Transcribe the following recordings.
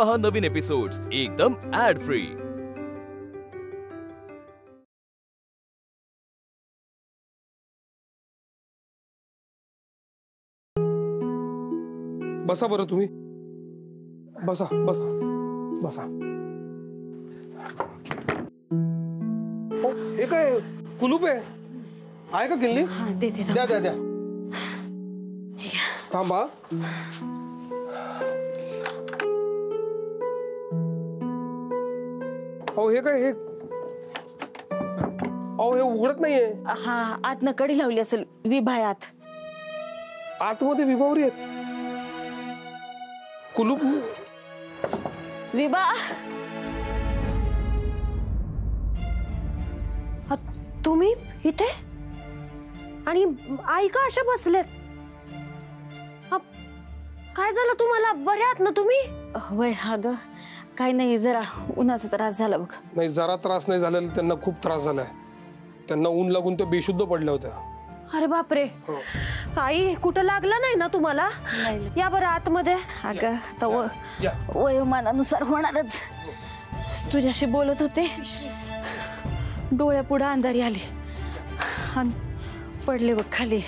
पहा नवीन एपिसोड्स एकदम add free. बसा बरं तुम्ही, बसा बसा बसा। हे काय कुलूप आहे का किल्ली? द्या द्या द्या, थांबा। हे काय हे उघडत नाहीये। हा, आतनं कडी लावली असेल विभायात। आतमध्ये विभावरी आहेत, कुलूप विभा। तुम्ही इथे आणि आई का अशा बसलेत? काय झालं तुम्हाला? बरे आहात ना तुम्ही? वय हा ग, काय नाही, जरा उन्हाचा त्रास झाला बघ। नाही, जरा त्रास नाही झालेला, त्यांना खूप त्रास झालाय। त्यांना ऊन लागून ते बेशुद्ध पडल्या होत्या। अरे बापरे, आई कुठं लागलं नाही ना तुम्हाला? या बरं आतमध्ये। अगं आता वयोमानानुसार होणारच। तुझ्याशी बोलत होते, डोळ्यापुढे अंधारी आली आणि पडले बघ खाली।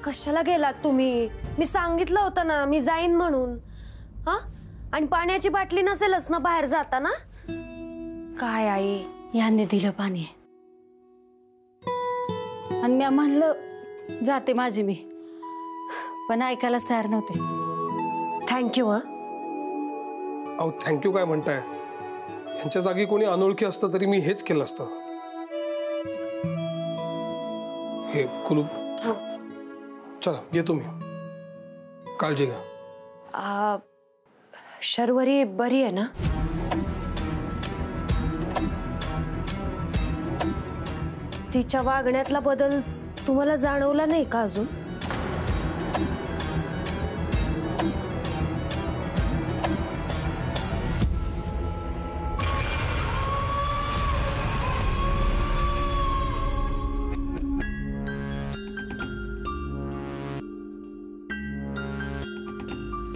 कशाला गेलात तुम्ही? मी सांगितलं होतं ना मी जाईन म्हणून। हा, आणि पाण्याची बाटली नसेलच ना बाहेर जाताना? काय आई, यांनी दिलं पाणी आणि मी म्हणलं जाते माझी मी, पण ऐकायला तयार नव्हते। थँक्यू। अहो थँक्यू काय म्हणताय? यांच्या जागी कोणी अनोळखी असतं तरी मी हेच केलं असतं। हे कुलूप, चला येतो मी, काळजी घ्या। शर्वरी बरी आहे ना? तिच्या वागण्यातला बदल तुम्हाला जाणवला नाही का अजून?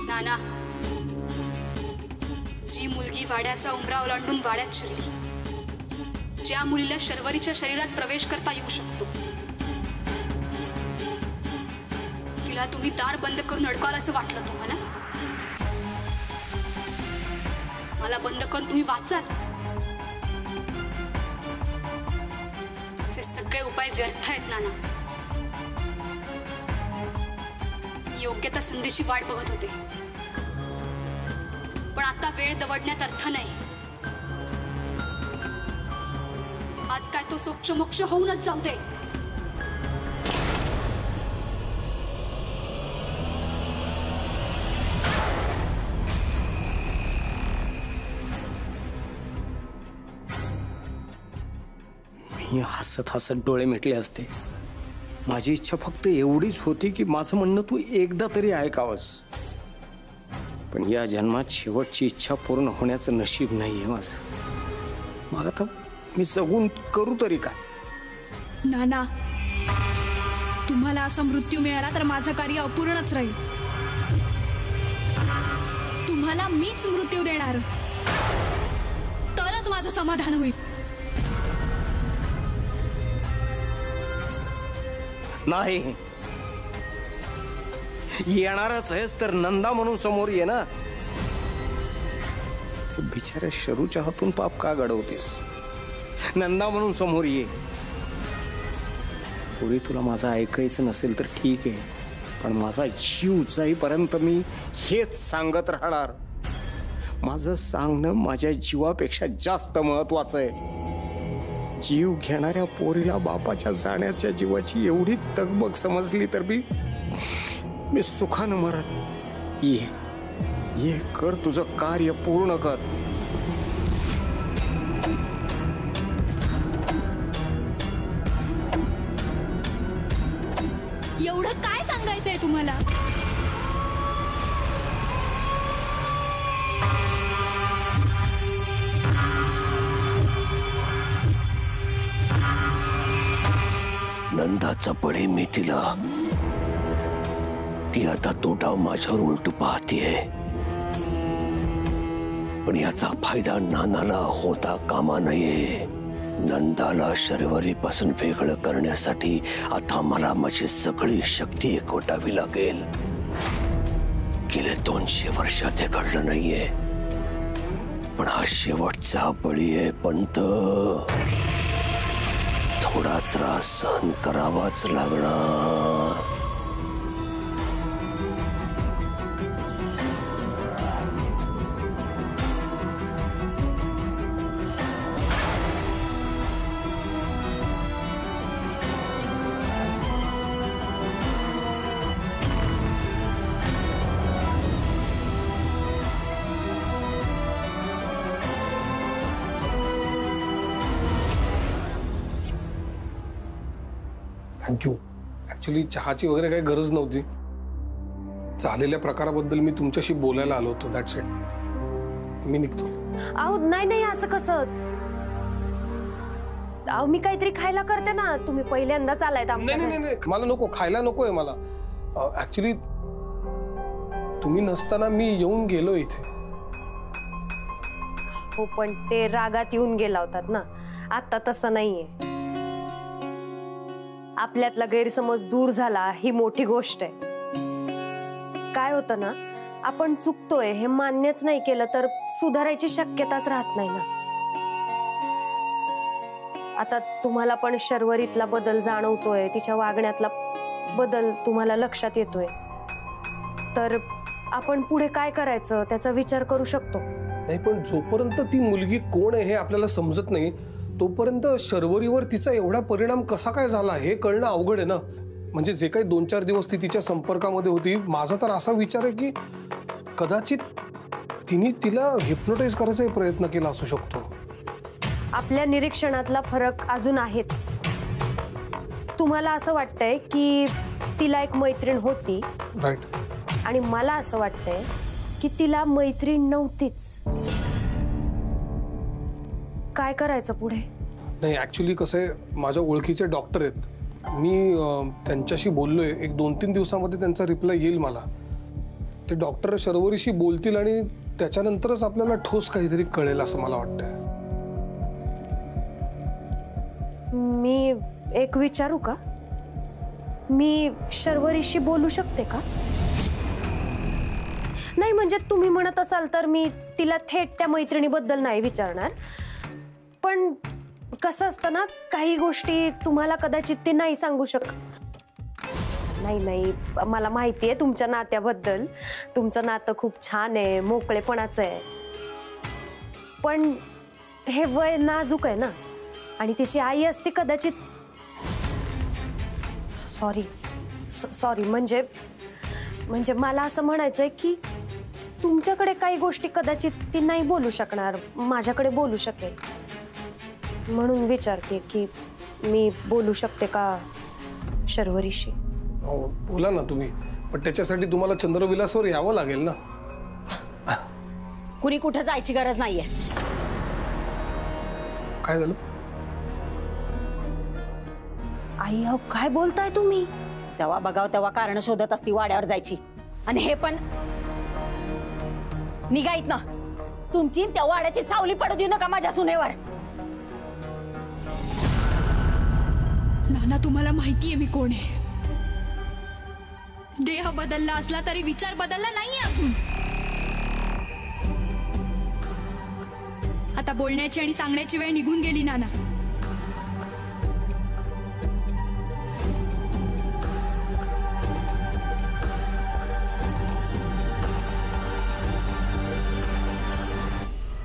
नाना, जी मुलगी वाड्याचा उंबरा ओलांडून वाड्यात शिरली, ज्या मुलीला शर्वरीच्या शरीरात प्रवेश करता येऊ शकतो, तिला तुम्ही दार बंद करून अडकाल असं वाटलं तुम्हाला? मला बंद करून तुम्ही वाचाल? तुमचे सगळे उपाय व्यर्थ आहेत नाना। मी योग्य त्या संधीची वाट बघत होते, पण आता वेळ दवडण्यात अर्थ नाही। आज काय तो सोक्ष मोक्ष होऊनच जाऊ दे। मी हसत हसत डोळे मिटले असते। माझी इच्छा फक्त एवढीच होती की माझं म्हणणं तू एकदा तरी ऐकावंस, पण या जन्मात शेवटची इच्छा पूर्ण होण्याचं नशीब नाहीये माझं। मग आता मी जगून करू तरी काय? नाना, तुम्हाला असा मृत्यू मिळाला तर माझं कार्य अपूर्णच राहील। तुम्हाला मीच मृत्यू देणार, तरच माझं समाधान होईल। नाही, येणारच आहेस तर नंदा म्हणून समोर ये ना। बिचाऱ्या शरूच्या हातून पाप का घडवतेस? नंदा म्हणून समोर ये। पुढे तुला माझं ऐकायचं नसेल तर ठीक आहे, पण माझा जीव जाईपर्यंत मी हेच सांगत राहणार। माझं सांगणं माझ्या जीवापेक्षा जास्त महत्वाचं आहे। जीव घेणाऱ्या पोरीला बापाच्या जाण्याच्या जीवाची एवढी तगमग समजली तर मी सुखानं मरन। ये कर, तुझं कार्य पूर्ण कर। एवढं काय सांगायचंय तुम्हाला? नंदाचा बळे मी तिला, ती आता तो डाव माझ्यावर उलटू पाहतीये। पण याचा फायदा नानाला होता कामा नये. नंदाला शर्वरीपासून वेगळं करण्यासाठी आता मला माझी सगळी शक्ती एकवटावी लागेल. गेले 200 वर्षात हे घडलं नाहीये, पण हा शेवटचा बळी आहे पंत. थोडा त्रास सहन करावाच लागणार. थँक्यू. ऍक्च्युली चहाची वगैरे काही गरज नव्हती. झालेल्या प्रकाराबद्दल मी तुमच्याशी बोलायला आलो होतो. That's it. मी निघतो. अहो नाही असं कसं. अहो मी काहीतरी खायला करते ना. तुम्ही पहिल्यांदाच आलायत आमच्या घरी. नाही मला नको. खायला नकोय मला. ऍक्च्युली तुम्ही नसताना मी येऊन गेलो इथे. हो पण ते रागात येऊन गेला होतात ना. आता तसं नाहीये. आपल्यातला गैरसमज दूर झाला ही मोठी गोष्ट आहे. काय होतं ना, आपण चुकतोय हे मान्यच नाही केलं तर सुधारायची शक्यताच राहत नाही ना. आता तुम्हाला पण शर्वरीतला बदल जाणवतोय, तिच्या वागण्यातला बदल तुम्हाला लक्षात येतोय, तर आपण पुढे काय करायचं त्याचा विचार करू शकतो. नाही पण जोपर्यंत ती मुलगी कोण आहे हे आपल्याला समजत नाही तोपर्यंत शर्वरीवर तिचा एवढा परिणाम कसा काय झाला हे कळणं अवघड आहे ना. म्हणजे जे काही 2-4 दिवस ती तिच्या संपर्कामध्ये होती, माझा तर असा विचार आहे की कदाचित तिने तिला हिप्नोटाइज करायचा प्रयत्न केला असू शकतो. आपल्या निरीक्षणातला फरक अजून आहेच. तुम्हाला असं वाटतंय की तिला एक मैत्रीण होती, राईट, आणि मला असं वाटतंय की तिला मैत्रीण नव्हतीच. काय करायचं पुढे? नाही ऍक्च्युली कसं आहे, माझ्या ओळखीचे डॉक्टर आहेत. मी त्यांच्याशी बोललोय. एक 2-3 दिवसामध्ये त्यांचा रिप्लाय येईल मला. ते डॉक्टर शर्वरीशी बोलतील आणि त्याच्यानंतरच आपल्याला ठोस काहीतरी कळेल असं मला वाटतंय. मी एक विचारू का? मी शर्वरीशी बोलू शकते का? नाही म्हणजे तुम्ही म्हणत असाल तर मी तिला थेट त्या मैत्रिणीबद्दल नाही विचारणार. पण कसं असतं ना, काही गोष्टी तुम्हाला कदाचित ती नाही सांगू शकत. नाही मला माहिती आहे तुमच्या नात्याबद्दल. तुमचं नातं खूप छान आहे, मोकळेपणाचं आहे. पण हे वय नाजूक आहे ना, आणि तिची आई असती कदाचित. सॉरी म्हणजे मला असं म्हणायचंय की तुमच्याकडे काही गोष्टी कदाचित ती नाही बोलू शकणार, माझ्याकडे बोलू शकेल. म्हणून विचारते की मी बोलू शकते का शर्वरीशी? बोला ना तुम्ही, पण त्याच्यासाठी तुम्हाला चंद्रविलासवर यावं लागेल ना. कुणी कुठे जायची गरज नाहीये. काय झालं? आई अहो काय बोलताय तुम्ही? जेव्हा बघाव तेव्हा कारण शोधत असती वाड्यावर जायची. आणि हे पण निघायत ना. तुमची त्या वाड्याची सावली पडू देऊ नका माझ्या सुनेवर. नाना, तुम्हाला माहितीये मी कोण आहे. देह बदलला असला तरी विचार बदलला नाहीये अजून. आता बोलण्याची आणि सांगण्याची वेळ निघून गेली नाना.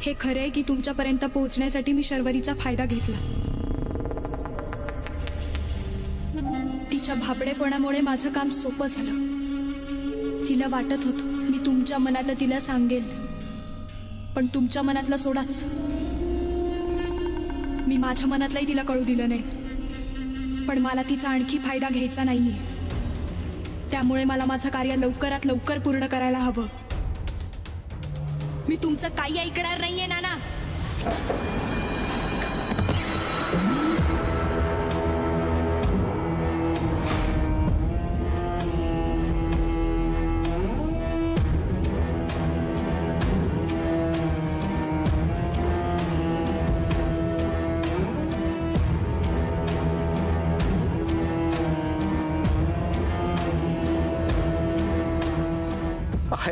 हे खरंय की तुमच्यापर्यंत पोहोचण्यासाठी मी शर्वरीचा फायदा घेतला. तिच्या भाबडेपणामुळे माझं काम सोपं झालं. तिला वाटत होतं मी तुमच्या मनातलं तिला सांगेल, पण तुमच्या मनातलं सोडाच. मी माझ्या मनातलंही तिला कळू दिलं नाही. पण मला तिचा आणखी फायदा घ्यायचा नाहीये. त्यामुळे मला माझं कार्य लवकरात लवकर पूर्ण करायला हवं. मी तुमचं काही ऐकणार नाहीये नाना.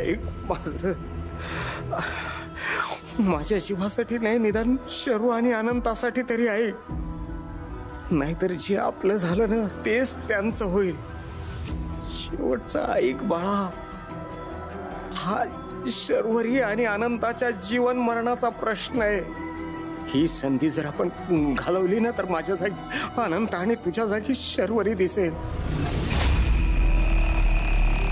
ऐक माझ्या जीवासाठी नाही, निदान शरू आणि अनंतासाठी तरी ऐक. नाहीतर जे आपलं झालं ना तेच त्यांचं होईल. शेवटचा ऐक बाळा, हा शर्वरी आणि अनंताच्या जीवन मरणाचा प्रश्न आहे. ही संधी जर आपण घालवली ना तर माझ्या जागी अनंत आणि तुझ्या जागी शर्वरी दिसेल.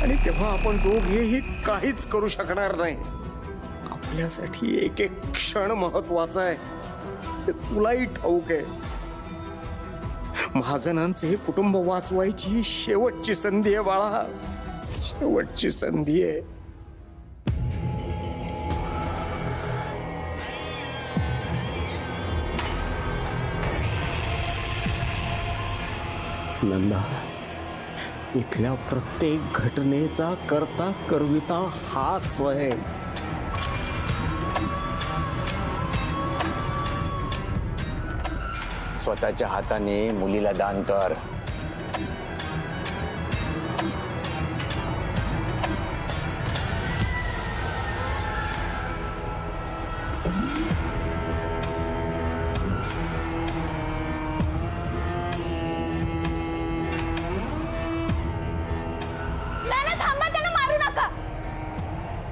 आणि तेव्हा आपण दोघेही काहीच करू शकणार नाही. आपल्यासाठी एक एक क्षण महत्वाचा आहे, ते तुलाही ठाऊक आहे. महाजनांचे हे कुटुंब वाचवायची ही शेवटची संधी आहे बाळा, शेवटची संधी आहे. नंदा, इथल्या प्रत्येक घटनेचा करता करविता हाच आहे. स्वतःच्या हाताने मुलीला दान कर.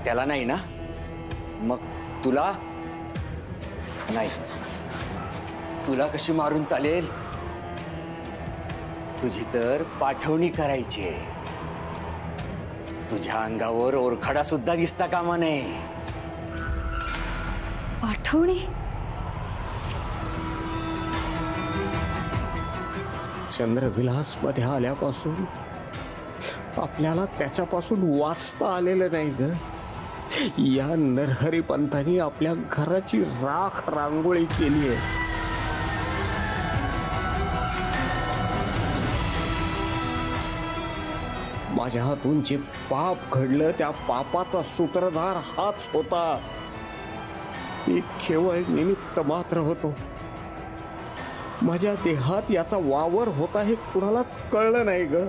त्याला नाही ना, मग तुला नाही. तुला कशी मारून चालेल? तुझी तर पाठवणी करायची. तुझ्या अंगावर ओरखडा सुद्धा दिसता कामा नये. पाठवणी? चंद्रविलास मध्ये आल्यापासून आपल्याला त्याच्यापासून वाचता आलेलं नाही ग. या नरहरी पंतांनी आपल्या घराची राख रांगोळी केली आहे. माझ्या हातून जे पाप घडलं त्या पापाचा सूत्रधार हाच होता. मी केवळ निमित्त मात्र होतो. माझ्या देहात याचा वावर होता हे कुणालाच कळलं नाही ग.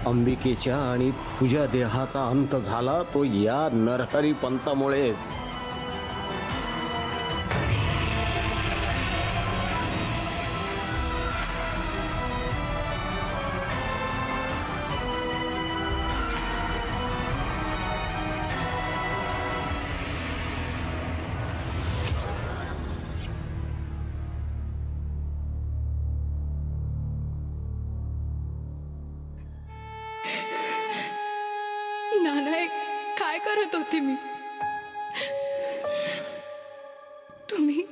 अंबिकेच्या आणि तुझ्या देहाचा अंत झाला तो या नरहरी पंतामुळे. नाना, काय करत होती मी? तुम्ही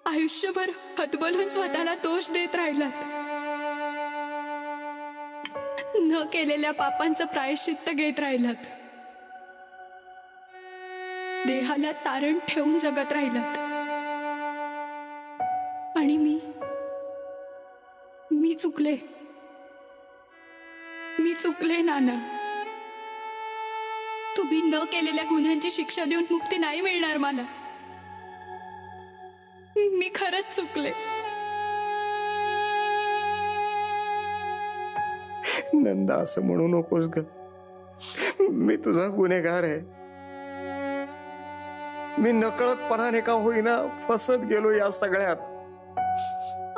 आयुष्यभर हतबलून स्वतःला दोष देत राहिलात. न केलेल्या पापांचं प्रायश्चित्त घेत राहिलात. देहाला तारण ठेवून जगत राहिलात. आणि मी चुकले नाना. तुम्ही न केलेल्या गुन्ह्यांची शिक्षा देऊन मुक्ती नाही मिळणार मला. मी खरंच चुकले. नंदा, असं म्हणू नकोस ग. मी तुझा गुन्हेगार आहे. मी नकळतपणाने का होईना फसत गेलो या सगळ्यात.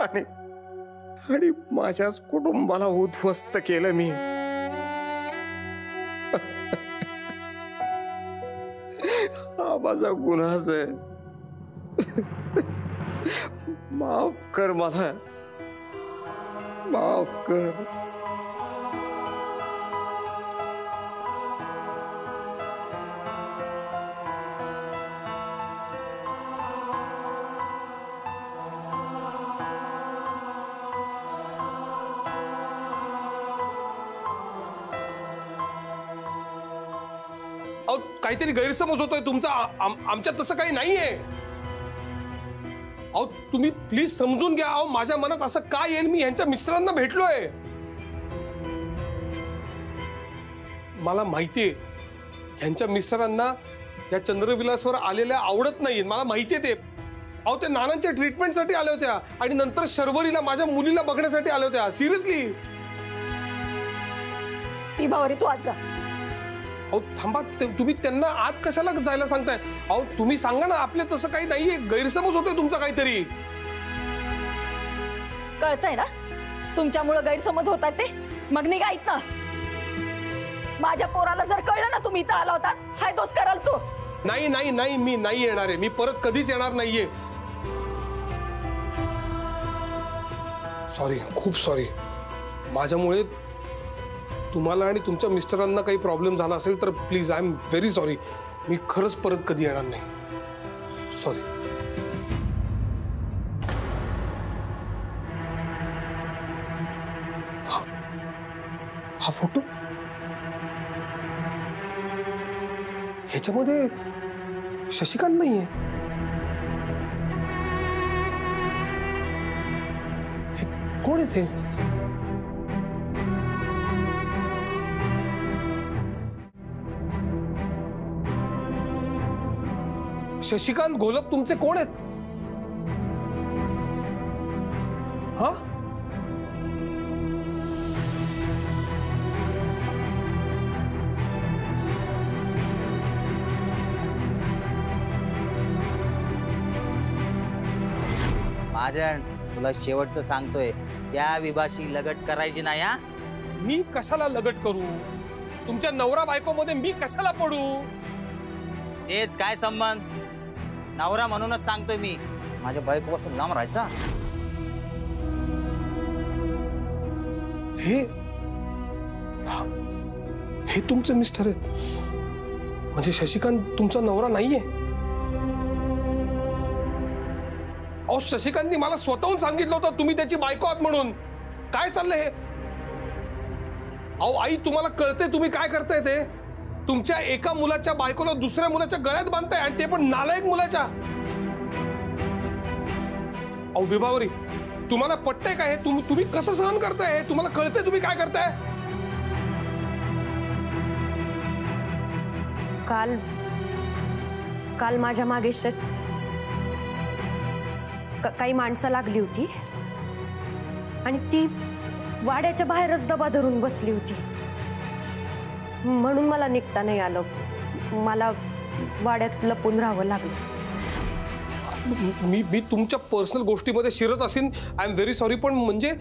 आणि माझ्याच कुटुंबाला उद्ध्वस्त केलं मी. हा माझा गुन्हाच आहे. माफ कर मला, माफ कर. काहीतरी गैरसमज होतोय तुमचा. आमच्यात तसं काही नाहीये. अहो तुम्ही प्लीज समजून घ्या. अहो माझ्या मनात असं काय येईल? मी यांच्या मिस्टरांना भेटलोय. मला माहितीये यांच्या मिस्टरांना या चंद्रविलासवर आलेल्या आवडत नाहीये. मला माहितीये ते. अहो ते नानांच्या ट्रीटमेंटसाठी आल्या होत्या आणि नंतर शर्वरीला माझ्या मुलीला बघण्यासाठी आल्या होत्या. सिरियसली. विभावरी तू आज जा. अहो थांबा, तुम्ही त्यांना आत कशाला जायला सांगताय? अहो तुम्ही सांगा ना, आपले तसं काही नाहीये, गैरसमज होतोय तुमचा काहीतरी. कळतंय ना तुमच्यामुळे गैरसमज होतात ते. मग निघायत ना. माझ्या पोराला जर कळलं ना तुम्ही इथं आला होता, हाय दोष कराल तू. नाही नाही नाही, मी नाही येणार आहे. मी परत कधीच येणार नाहीये. सॉरी, खूप सॉरी. माझ्यामुळे तुम्हाला आणि तुमच्या मिस्टरांना काही प्रॉब्लेम झाला असेल तर please, I am very sorry. मी खरंच परत कधी येणार नाही. सॉरी. हा फोटो, ह्याच्यामध्ये शशिकांत नाहीये. हे कोण आहे ते? शशिकांत घोलप तुमचे कोण आहेत? हा, महाजन, तुला शेवटचं सांगतोय, त्या विभाशी लगट करायची नाही. हा, मी कशाला लगट करू? तुमच्या नवरा बायको मध्ये मी कशाला पडू? तेच काय संबंध? नवरा म्हणूनच सांगतोय मी, माझ्या बायकोपासून लांब राहायचा. हे तुमचे मिस्टर आहेत म्हणजे शशिकांत तुमचा नवरा नाहीये? अहो शशिकांतनी मला स्वतःहून सांगितलं होतं तुम्ही त्याची बायको आहात म्हणून. काय चाललंय हे? अहो आई, तुम्हाला कळतंय तुम्ही काय करताय ते? तुमच्या एका मुलाच्या बायकोला दुसऱ्या मुलाच्या गळ्यात बांधताय, आणि ते पण नालायक मुलाच्या. अहो विभावरी, तुम्हाला पटतंय का हे? तुम्ही कसं सहन करताय हे? तुम्हाला कळतंय तुम्ही काय करताय? काल माझ्या मागे काही माणसं लागली होती आणि ती वाड्याच्या बाहेरच दबा धरून बसली होती. म्हणून मला निघता नाही आलं. मला वाड्यात लपून राहावं लागलं. मी तुमच्या पर्सनल गोष्टीमध्ये शिरत असेन, आय एम व्हेरी सॉरी. पण म्हणजे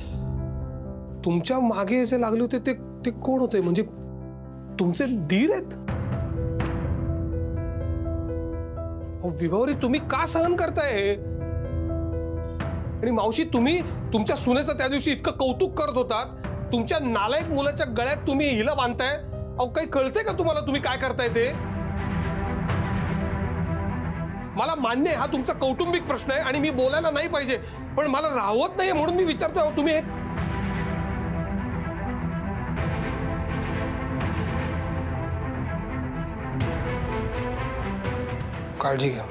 तुमच्या मागे जे लागले होते ते कोण होते? म्हणजे तुमचे दीर आहेत? विभावरी, तुम्ही का सहन करताय हे? आणि मावशी, तुम्ही तुमच्या सुनेचं त्या दिवशी इतकं कौतुक करत होतात, तुमच्या नालायक मुलाच्या गळ्यात तुम्ही हिला बांधताय. अहो काही कळतंय का तुम्हाला तुम्ही काय करताय ते? मला मान्य आहे हा तुमचा कौटुंबिक प्रश्न आहे आणि मी बोलायला नाही पाहिजे, पण मला राहवत नाहीये म्हणून मी विचारतोय. तुम्ही हे काळजी घ्या.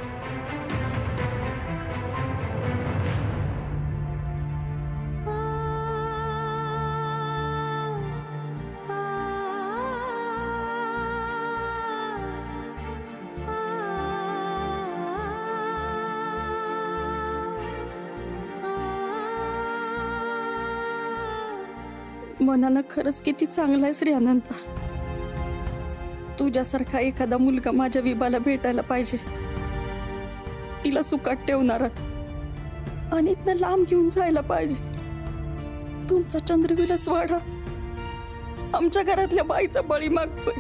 मनानं खरंच किती चांगला आहे श्री अनंता. तुझ्यासारखा एखादा मुलगा माझ्या विभाला भेटायला पाहिजे. तिला सुखात ठेवणारा आणि इथनं लांब घेऊन जायला पाहिजे. तुमचा चंद्रविलास वाडा आमच्या घरातल्या बाईचा बळी मागतोय,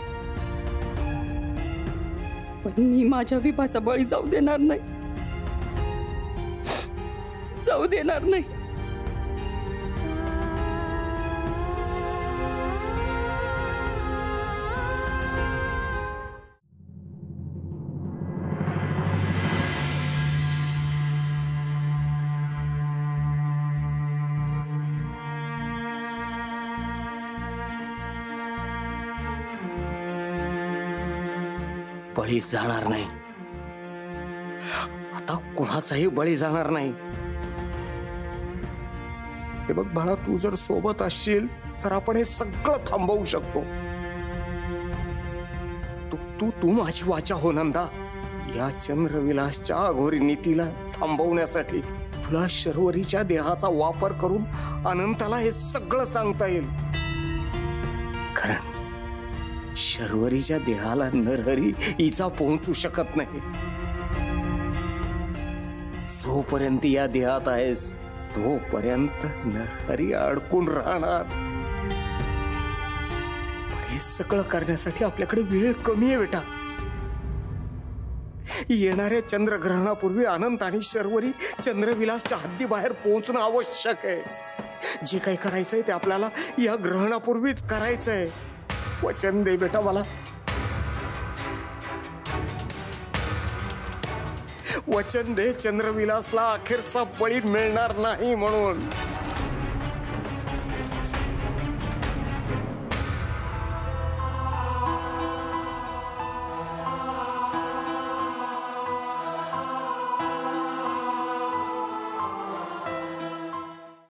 पण मी माझ्या विभाचा बळी जाऊ देणार नाही. जाऊ देणार नाही. बळी जाणार नाही. आता कुणाचाही बळी जाणार नाही. हे बघ बाळा, तू जर सोबत असशील तर आपण हे सगळं थांबवू शकतो. तू माझी वाचा हो नंदा. या चंद्रविलासच्या अघोरी नीतीला थांबवण्यासाठी तुला शर्वरीच्या देहाचा वापर करून अनंताला हे सगळं सांगता येईल. कारण शर्वरीच्या देहाला नरहरी इजा पोहोचू शकत नाही. जोपर्यंत या देहात आहेस तोपर्यंत नरहरी अडकून राहणार. हे सगळं करण्यासाठी आपल्याकडे वेळ कमी आहे बेटा. येणाऱ्या चंद्रग्रहणापूर्वी अनंत आणि शर्वरी चंद्रविलासच्या हद्दीबाहेर पोहोचणं आवश्यक आहे. जे काही करायचंय ते आपल्याला या ग्रहणापूर्वीच करायचंय. वचन दे बेटा मला. वचन दे चंद्रविलासला अखेरचा बळी मिळणार नाही म्हणून.